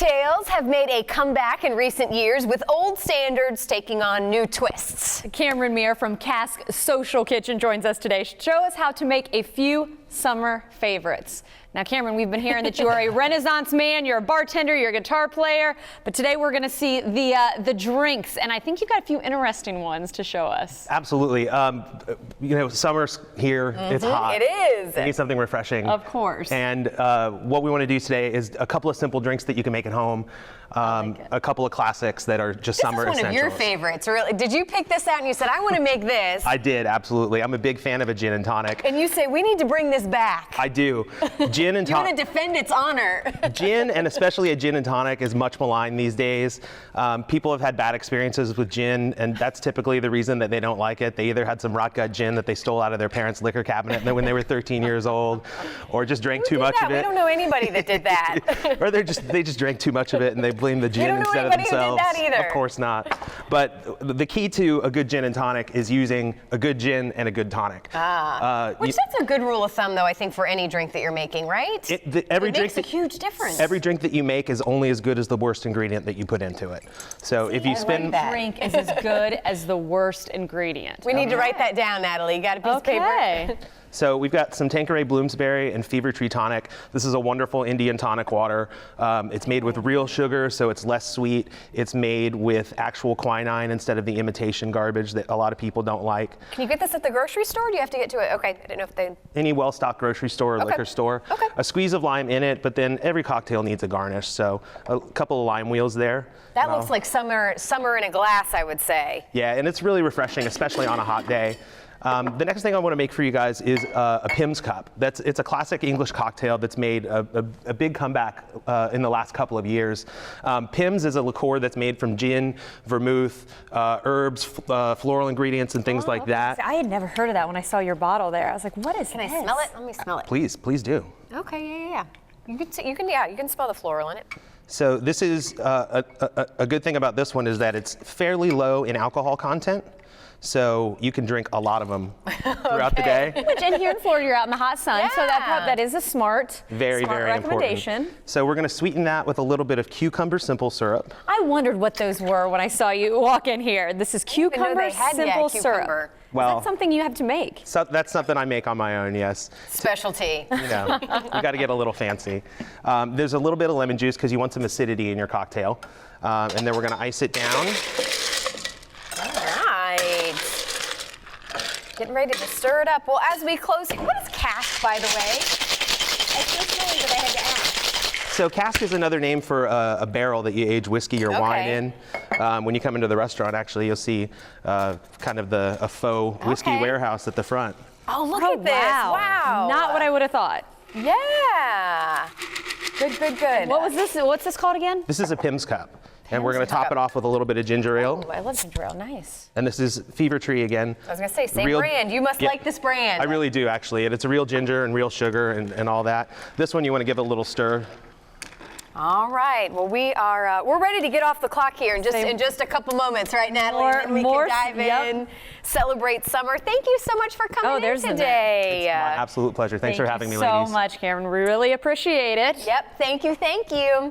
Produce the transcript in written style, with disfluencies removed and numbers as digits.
cocktails have made a comeback in recent years, with old standards taking on new twists. Cameron Meir from Cask Social Kitchen joins us today to show us how to make a few summer favorites. Now, Cameron, we've been hearing that you are a Renaissance man, you're a bartender, you're a guitar player, but today we're going to see the drinks, and I think you've got a few interesting ones to show us. Absolutely. You know, summer's here. It's hot. It is. We need something refreshing. Of course. And what we want to do today is a couple of simple drinks that you can make at home. A couple of classics that are just summer essentials. This is one of your favorites, really. Did you pick this out and you said, I want to make this? I did, absolutely. I'm a big fan of a gin and tonic. And you say, we need to bring this back. I do. Gin and tonic. You want to defend its honor. Gin, and especially a gin and tonic, is much maligned these days. People have had bad experiences with gin, and that's typically the reason that they don't like it. They either had some rot gut gin that they stole out of their parents' liquor cabinet when they were 13 years old, or just drank too much of it. We don't know anybody that did that. Or they just drank too much of it and they blame the gin instead of themselves. Who did that either. Of course not. But the key to a good gin and tonic is using a good gin and a good tonic. Which that's a good rule of thumb, though, I think, for any drink that you're making, right? It makes a huge difference. Every drink that you make is only as good as the worst ingredient that you put into it. So if you spend that drink is as good as the worst ingredient. We need to write that down, Natalie. You got a piece of paper? So we've got some Tanqueray Bloomsbury and Fever Tree Tonic. This is a wonderful Indian tonic water. It's made with real sugar, so it's less sweet. It's made with actual quinine instead of the imitation garbage that a lot of people don't like. Can you get this at the grocery store? Or do you have to get to it? Okay, I didn't know if they... Any well-stocked grocery store or liquor store. Okay. A squeeze of lime in it, but then every cocktail needs a garnish, so a couple of lime wheels there. That looks like summer in a glass, I would say. Yeah, and it's really refreshing, especially on a hot day. The next thing I want to make for you guys is a Pimm's cup. It's a classic English cocktail that's made a big comeback in the last couple of years. Pimm's is a liqueur that's made from gin, vermouth, herbs, floral ingredients, and things like that. I had never heard of that when I saw your bottle there. I was like, what is this? Can I smell it? Let me smell it. Please do. Okay, yeah. You can smell the floral in it. So this is a good thing about this one is that it's fairly low in alcohol content. So you can drink a lot of them throughout the day. Which, and here in Florida, you're out in the hot sun, so that is a smart recommendation. Important. So we're going to sweeten that with a little bit of cucumber simple syrup. I wondered what those were when I saw you walk in here. This is cucumber simple syrup. Well, is that something you have to make? So that's something I make on my own, yes. Specialty. You know, you got to get a little fancy. There's a little bit of lemon juice because you want some acidity in your cocktail. And then we're going to ice it down. Getting ready to stir it up. Well, as we close, what is Cask, by the way? I just know that I had to ask. So Cask is another name for a barrel that you age whiskey or wine in. When you come into the restaurant, actually, you'll see kind of a faux whiskey warehouse at the front. Oh, look at this. Wow. Not what I would have thought. Yeah. Good. What was this? What's this called again? This is a Pimm's cup. And we're going to top it off with a little bit of ginger ale. Oh, I love ginger ale. Nice. And this is Fever Tree again. I was going to say, same brand. You must like this brand. I really do, actually. And it's a real ginger and real sugar and all that. This one you want to give it a little stir. All right. Well, we're ready to get off the clock here in just a couple moments, right, Natalie? And then we can dive in, celebrate summer. Thank you so much for coming in today. It's my absolute pleasure. Thanks for having me, ladies. Thank you so much, Cameron. We really appreciate it. Yep. Thank you.